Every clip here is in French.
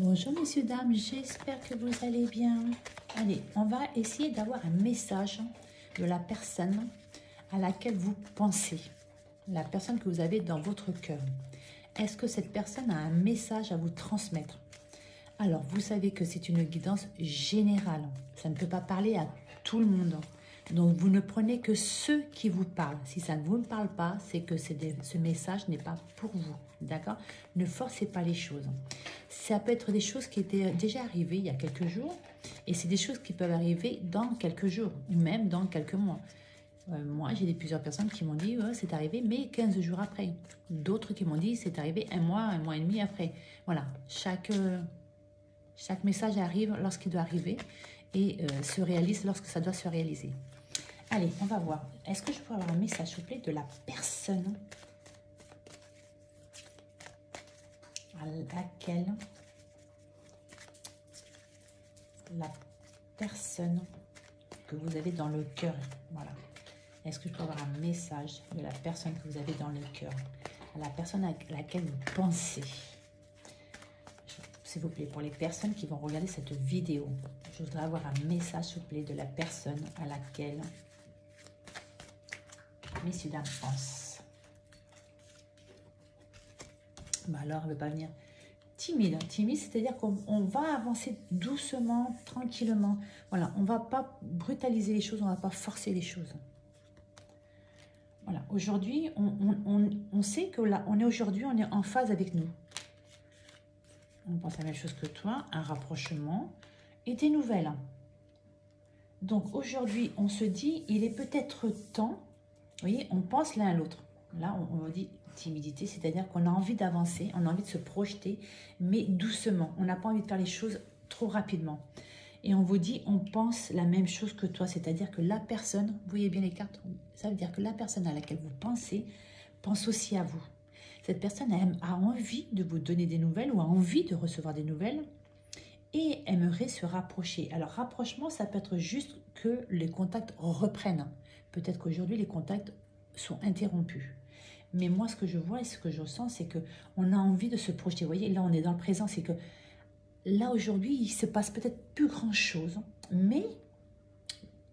Bonjour messieurs, dames, j'espère que vous allez bien. Allez, on va essayer d'avoir un message de la personne à laquelle vous pensez, la personne que vous avez dans votre cœur. Est-ce que cette personne a un message à vous transmettre? Alors, vous savez que c'est une guidance générale. Ça ne peut pas parler à tout le monde. Donc, vous ne prenez que ceux qui vous parlent. Si ça ne vous parle pas, c'est que ce message n'est pas pour vous. D'accord? Ne forcez pas les choses. Ça peut être des choses qui étaient déjà arrivées il y a quelques jours. Et c'est des choses qui peuvent arriver dans quelques jours, ou même dans quelques mois. Moi, j'ai plusieurs personnes qui m'ont dit c'est arrivé, mais 15 jours après. D'autres qui m'ont dit c'est arrivé un mois et demi après. Voilà, chaque message arrive lorsqu'il doit arriver et se réalise lorsque ça doit se réaliser. Allez, on va voir. Est-ce que je peux avoir un message, s'il vous plaît, de la personne à laquelle la personne que vous avez dans le cœur, voilà. Est-ce que je peux avoir un message de la personne que vous avez dans le cœur, à la personne à laquelle vous pensez? S'il vous plaît, pour les personnes qui vont regarder cette vidéo, je voudrais avoir un message, s'il vous plaît, de la personne à laquelle messieurs, dames, pensent. Bah alors, elle ne veut pas venir. Timide, timide, c'est-à-dire qu'on va avancer doucement, tranquillement. Voilà, on ne va pas brutaliser les choses, on ne va pas forcer les choses. Voilà, aujourd'hui, on sait que là, on est en phase avec nous. On pense à la même chose que toi, un rapprochement et des nouvelles. Donc aujourd'hui, on se dit, il est peut-être temps, vous voyez, on pense l'un à l'autre. Là, on dit timidité, c'est-à-dire qu'on a envie d'avancer, on a envie de se projeter, mais doucement. On n'a pas envie de faire les choses trop rapidement. Et on vous dit, on pense la même chose que toi, c'est-à-dire que la personne, vous voyez bien les cartes, ça veut dire que la personne à laquelle vous pensez, pense aussi à vous. Cette personne a envie de vous donner des nouvelles ou a envie de recevoir des nouvelles et aimerait se rapprocher. Alors, rapprochement, ça peut être juste que les contacts reprennent. Peut-être qu'aujourd'hui, les contacts sont interrompus. Mais moi, ce que je vois et ce que je ressens, c'est qu'on a envie de se projeter. Vous voyez, là, on est dans le présent. C'est que là, aujourd'hui, il ne se passe peut-être plus grand-chose. Mais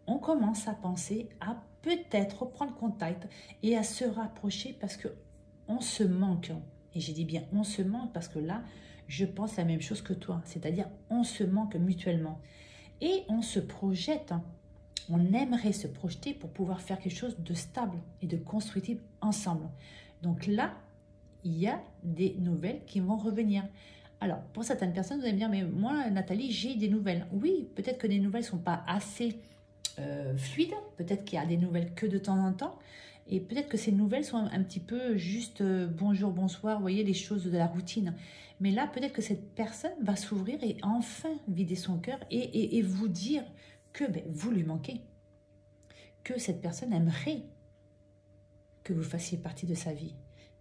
on commence à penser à peut-être reprendre contact et à se rapprocher parce qu'on se manque. Et j'ai dit bien, on se manque parce que là, je pense la même chose que toi. C'est-à-dire, on se manque mutuellement. Et on se projette. On aimerait se projeter pour pouvoir faire quelque chose de stable et de constructif ensemble. Donc là, il y a des nouvelles qui vont revenir. Alors, pour certaines personnes, vous allez me dire, mais moi, Nathalie, j'ai des nouvelles. Oui, peut-être que les nouvelles ne sont pas assez fluides. Peut-être qu'il y a des nouvelles que de temps en temps. Et peut-être que ces nouvelles sont un petit peu juste bonjour, bonsoir, vous voyez, les choses de la routine. Mais là, peut-être que cette personne va s'ouvrir et enfin vider son cœur et vous dire que vous lui manquez, que cette personne aimerait que vous fassiez partie de sa vie,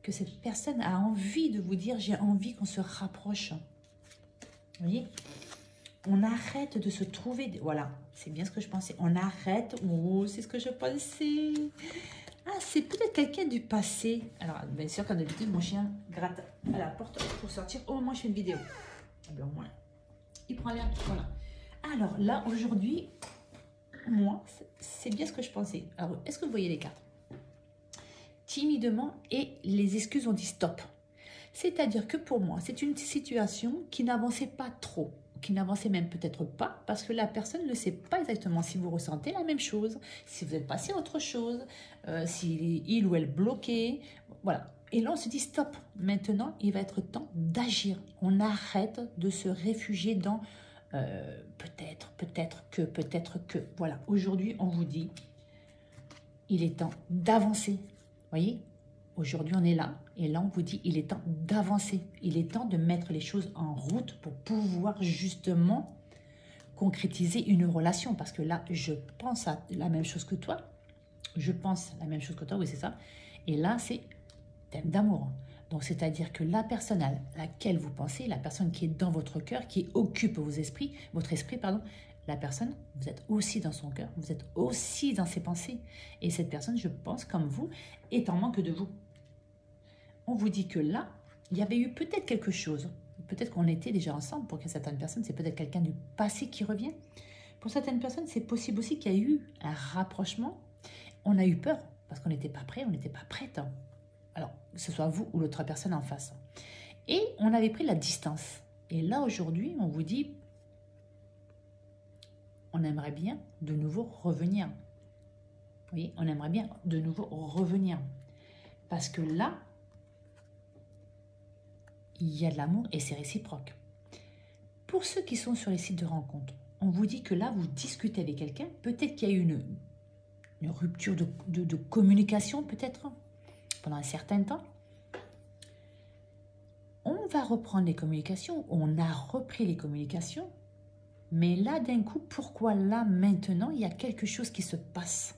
que cette personne a envie de vous dire « j'ai envie qu'on se rapproche ». Vous voyez, on arrête de se trouver, voilà, c'est bien ce que je pensais, on arrête, oh, c'est ce que je pensais. Ah, c'est peut-être quelqu'un du passé. Alors, bien sûr, comme d'habitude, mon chien gratte à la porte pour sortir au moment où je fais une vidéo. Alors, au moins, il prend l'air, voilà. Alors là, aujourd'hui, moi, c'est bien ce que je pensais. Alors, est-ce que vous voyez les cartes? Timidement, et les excuses ont dit stop. C'est-à-dire que pour moi, c'est une situation qui n'avançait pas trop, qui n'avançait même peut-être pas, parce que la personne ne sait pas exactement si vous ressentez la même chose, si vous êtes passé à autre chose, si il ou elle bloqué, voilà. Et là, on se dit stop. Maintenant, il va être temps d'agir. On arrête de se réfugier dans peut-être que. Voilà, aujourd'hui, on vous dit, il est temps d'avancer. Vous voyez, aujourd'hui, on est là. Et là, on vous dit, il est temps d'avancer. Il est temps de mettre les choses en route pour pouvoir justement concrétiser une relation. Parce que là, je pense à la même chose que toi. Je pense à la même chose que toi, oui, c'est ça. Et là, c'est thème d'amour. Donc, c'est-à-dire que la personne à laquelle vous pensez, la personne qui est dans votre cœur, qui occupe votre esprit, la personne, vous êtes aussi dans son cœur, vous êtes aussi dans ses pensées. Et cette personne, je pense, comme vous, est en manque de vous. On vous dit que là, il y avait eu peut-être quelque chose peut-être qu'on était déjà ensemble. Pour certaines personnes, c'est peut-être quelqu'un du passé qui revient. Pour certaines personnes, c'est possible aussi qu'il y a eu un rapprochement. On a eu peur parce qu'on n'était pas prêt, on n'était pas prête. Alors, que ce soit vous ou l'autre personne en face. Et on avait pris la distance. Et là, aujourd'hui, on vous dit, on aimerait bien de nouveau revenir. Vous voyez, on aimerait bien de nouveau revenir. Parce que là, il y a de l'amour et c'est réciproque. Pour ceux qui sont sur les sites de rencontres, on vous dit que là, vous discutez avec quelqu'un. Peut-être qu'il y a eu une rupture de communication, peut-être, pendant un certain temps. On va reprendre les communications. On a repris les communications. Mais là, d'un coup, pourquoi là, maintenant, il y a quelque chose qui se passe?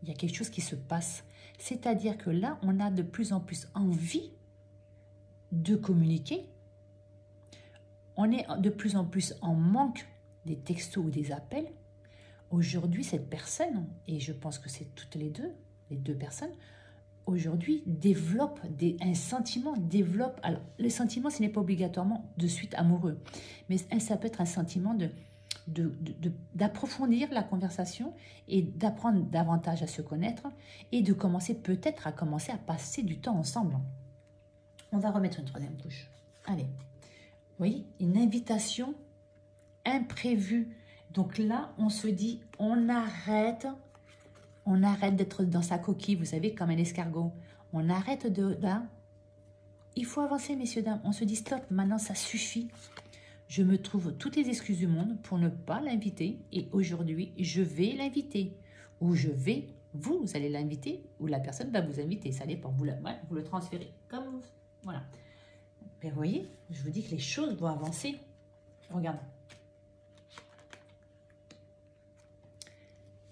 Il y a quelque chose qui se passe. C'est-à-dire que là, on a de plus en plus envie de communiquer. On est de plus en plus en manque des textos ou des appels. Aujourd'hui, cette personne, et je pense que c'est toutes les deux personnes, aujourd'hui développe un sentiment, alors le sentiment, ce n'est pas obligatoirement de suite amoureux, mais ça peut être un sentiment d'approfondir la conversation et d'apprendre davantage à se connaître et de commencer peut-être à passer du temps ensemble. On va remettre une troisième couche. Allez, vous voyez, une invitation imprévue. Donc là, on se dit, on arrête d'être dans sa coquille, vous savez, comme un escargot. On arrête là. Il faut avancer, messieurs, dames. On se dit, stop, maintenant, ça suffit. Je me trouve toutes les excuses du monde pour ne pas l'inviter. Et aujourd'hui, je vais l'inviter. Ou vous allez l'inviter, ou la personne va vous inviter. Ça dépend. Vous le transférez. Comme vous. Voilà. Mais vous voyez, je vous dis que les choses vont avancer. Regarde.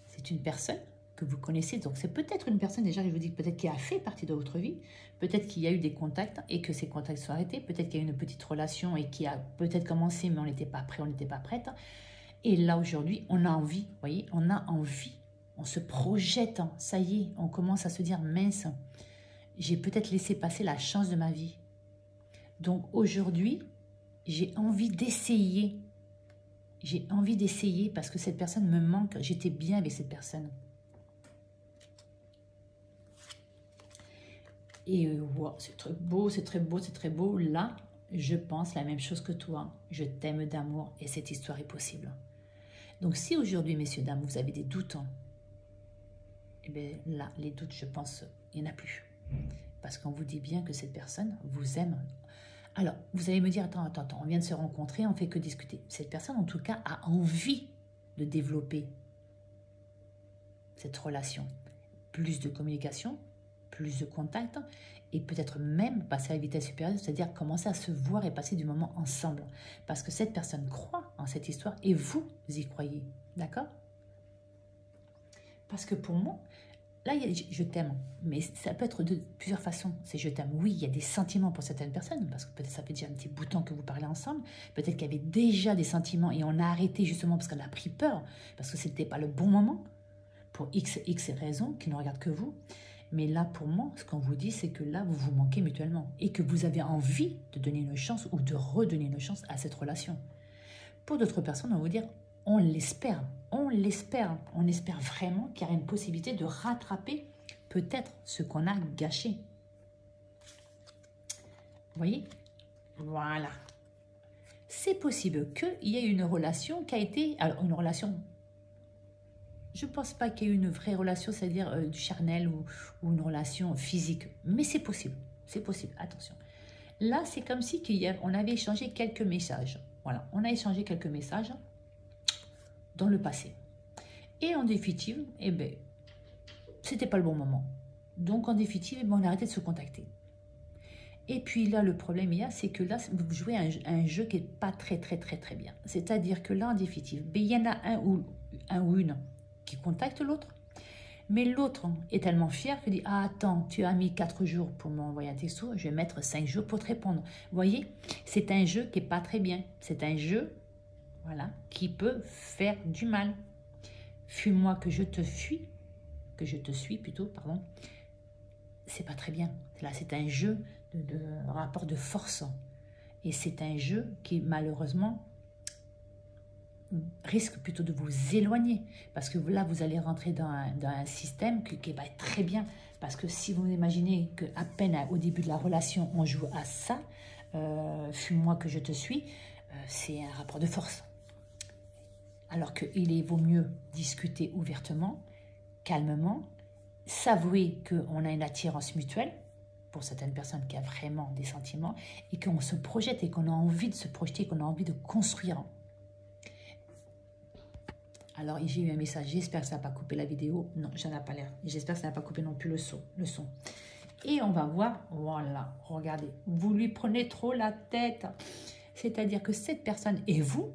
C'est une personne que vous connaissez. Donc, c'est peut-être une personne, déjà, je vous dis, peut-être qui a fait partie de votre vie. Peut-être qu'il y a eu des contacts et que ces contacts sont arrêtés. Peut-être qu'il y a eu une petite relation et qui a peut-être commencé, mais on n'était pas prêt, on n'était pas prête. Et là, aujourd'hui, on a envie, vous voyez, on a envie. On se projette. Ça y est, on commence à se dire, mince, j'ai peut-être laissé passer la chance de ma vie. Donc, aujourd'hui, j'ai envie d'essayer. J'ai envie d'essayer parce que cette personne me manque. J'étais bien avec cette personne. Et wow, c'est très beau, c'est très beau, c'est très beau. Là, je pense la même chose que toi. Je t'aime d'amour et cette histoire est possible. Donc, si aujourd'hui, messieurs, dames, vous avez des doutes, eh bien là, les doutes, je pense, il n'y en a plus. Parce qu'on vous dit bien que cette personne vous aime. Alors, vous allez me dire, attends, on vient de se rencontrer, on ne fait que discuter. Cette personne, en tout cas, a envie de développer cette relation. Plus de communication, plus de contact, et peut-être même passer à la vitesse supérieure, c'est-à-dire commencer à se voir et passer du moment ensemble. Parce que cette personne croit en cette histoire et vous y croyez. D'accord? Parce que pour moi, là, je t'aime, mais ça peut être de plusieurs façons. C'est je t'aime. Oui, il y a des sentiments pour certaines personnes, parce que peut-être ça fait déjà un petit bout de temps que vous parlez ensemble. Peut-être qu'il y avait déjà des sentiments et on a arrêté justement parce qu'on a pris peur, parce que ce n'était pas le bon moment, pour X raisons qui ne regardent que vous. Mais là, pour moi, ce qu'on vous dit, c'est que là, vous vous manquez mutuellement et que vous avez envie de donner une chance ou de redonner une chance à cette relation. Pour d'autres personnes, on va vous dire, on l'espère, on espère vraiment qu'il y a une possibilité de rattraper peut-être ce qu'on a gâché. Vous voyez? Voilà. C'est possible qu'il y ait une relation qui a été... Alors, une relation... Je ne pense pas qu'il y ait eu une vraie relation, c'est-à-dire du charnel ou une relation physique. Mais c'est possible. C'est possible. Attention. Là, c'est comme si on avait échangé quelques messages. Voilà. On a échangé quelques messages dans le passé. Et en définitive, eh ben, c'était pas le bon moment. Donc, en définitive, eh ben, on a arrêté de se contacter. Et puis là, le problème, c'est que là, vous jouez un jeu qui n'est pas très bien. C'est-à-dire que là, en définitive, ben, il y en a un ou une qui contacte l'autre, mais l'autre est tellement fier qu'il dit « Ah, attends, tu as mis 4 jours pour m'envoyer un texto, je vais mettre 5 jours pour te répondre. » Vous voyez, c'est un jeu qui n'est pas très bien. C'est un jeu, voilà, qui peut faire du mal. Fuis-moi que je te fuis, que je te suis plutôt, pardon. C'est pas très bien. Là, c'est un jeu de rapport de force. Et c'est un jeu qui, malheureusement, risque plutôt de vous éloigner. Parce que là, vous allez rentrer dans un système qui va être très bien. Parce que si vous imaginez qu'à peine au début de la relation, on joue à ça, fuis-moi que je te suis, c'est un rapport de force. Alors qu'il vaut mieux discuter ouvertement, calmement, s'avouer qu'on a une attirance mutuelle, pour certaines personnes qui a vraiment des sentiments, et qu'on se projette et qu'on a envie de se projeter, qu'on a envie de construire. Alors, j'ai eu un message, j'espère que ça n'a pas coupé la vidéo. Non, j'en ai pas l'air. J'espère que ça n'a pas coupé non plus le son. Et on va voir, voilà, regardez, vous lui prenez trop la tête. C'est-à-dire que cette personne, et vous,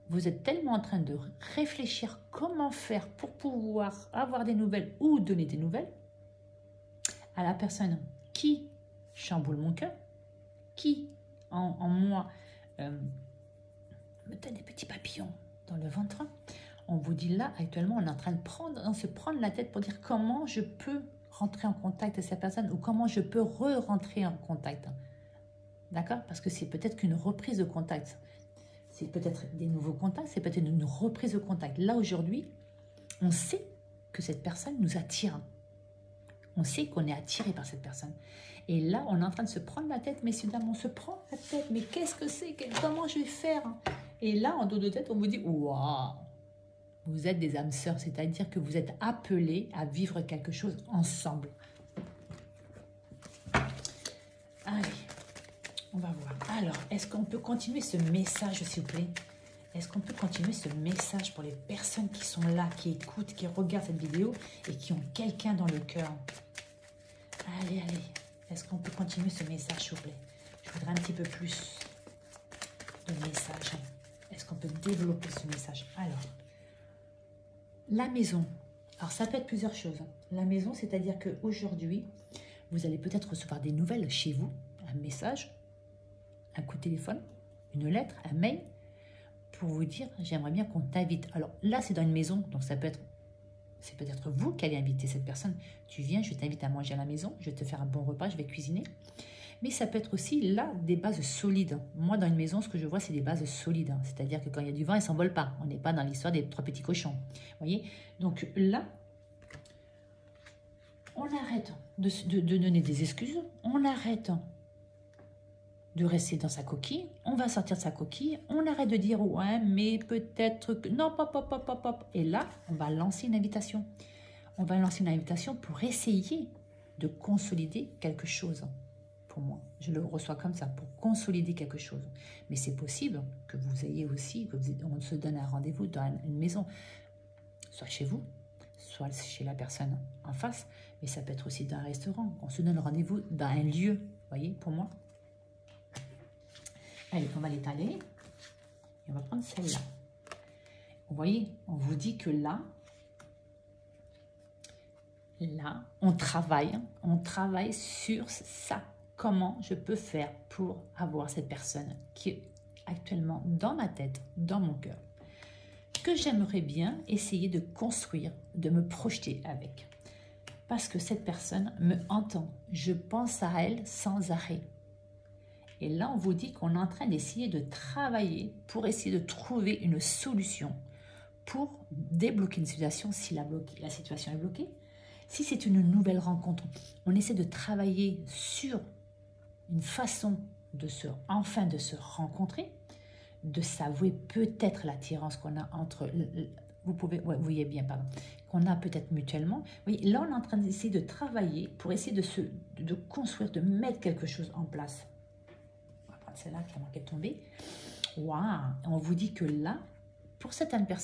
vous êtes tellement en train de réfléchir comment faire pour pouvoir avoir des nouvelles ou donner des nouvelles à la personne qui chamboule mon cœur, qui en moi me donne des petits papillons dans le ventre. On vous dit là, actuellement, on est en train de se prendre la tête pour dire comment je peux rentrer en contact avec cette personne ou comment je peux re-rentrer en contact. D'accord? Parce que c'est peut-être qu'une reprise de contact. C'est peut-être des nouveaux contacts, c'est peut-être une reprise de contact. Là, aujourd'hui, on sait que cette personne nous attire. On sait qu'on est attiré par cette personne. Et là, on est en train de se prendre la tête, messieurs, dames, on se prend la tête. Mais qu'est-ce que c'est? Comment je vais faire? Et là, en dos de tête, on vous dit, waouh! Vous êtes des âmes sœurs, c'est-à-dire que vous êtes appelés à vivre quelque chose ensemble. Allez, on va voir. Alors, est-ce qu'on peut continuer ce message, s'il vous plaît? Est-ce qu'on peut continuer ce message pour les personnes qui sont là, qui écoutent, qui regardent cette vidéo et qui ont quelqu'un dans le cœur? Allez, allez. Est-ce qu'on peut continuer ce message, s'il vous plaît? Je voudrais un petit peu plus de message. Est-ce qu'on peut développer ce message? Alors, la maison. Alors, ça peut être plusieurs choses. La maison, c'est-à-dire qu'aujourd'hui, vous allez peut-être recevoir des nouvelles chez vous, un message, un coup de téléphone, une lettre, un mail, pour vous dire, j'aimerais bien qu'on t'invite. Alors là, c'est dans une maison, donc ça peut être, c'est peut-être vous qui allez inviter cette personne. Tu viens, je t'invite à manger à la maison, je vais te faire un bon repas, je vais cuisiner. Mais ça peut être aussi, là, des bases solides. Moi, dans une maison, ce que je vois, c'est des bases solides. C'est-à-dire que quand il y a du vent, elles ne s'envolent pas. On n'est pas dans l'histoire des 3 petits cochons. Vous voyez? Donc là, on arrête de donner des excuses. On arrête de rester dans sa coquille. On va sortir de sa coquille. On arrête de dire, ouais, mais peut-être que... Non, pop. Et là, on va lancer une invitation. On va lancer une invitation pour essayer de consolider quelque chose. Pour moi, je le reçois comme ça, pour consolider quelque chose. Mais c'est possible que vous ayez aussi, on se donne un rendez-vous dans une maison, soit chez vous, soit chez la personne en face, mais ça peut être aussi dans un restaurant. On se donne rendez-vous dans un lieu, vous voyez, pour moi. Allez, on va l'étaler et on va prendre celle-là. Vous voyez, on vous dit que là, on travaille sur ça. Comment je peux faire pour avoir cette personne qui est actuellement dans ma tête, dans mon cœur, que j'aimerais bien essayer de construire, de me projeter avec. Parce que cette personne me entend. Je pense à elle sans arrêt. Et là, on vous dit qu'on est en train d'essayer de travailler pour essayer de trouver une solution pour débloquer une situation si la situation est bloquée. Si c'est une nouvelle rencontre, on essaie de travailler sur une façon enfin de se rencontrer, de s'avouer peut-être l'attirance qu'on a entre, vous voyez bien, pardon, qu'on a peut-être mutuellement. Oui, là, on est en train d'essayer de travailler pour essayer de construire, de mettre quelque chose en place. On va prendre celle-là qui a manqué de tomber. Waouh! On vous dit que là, pour certaines personnes,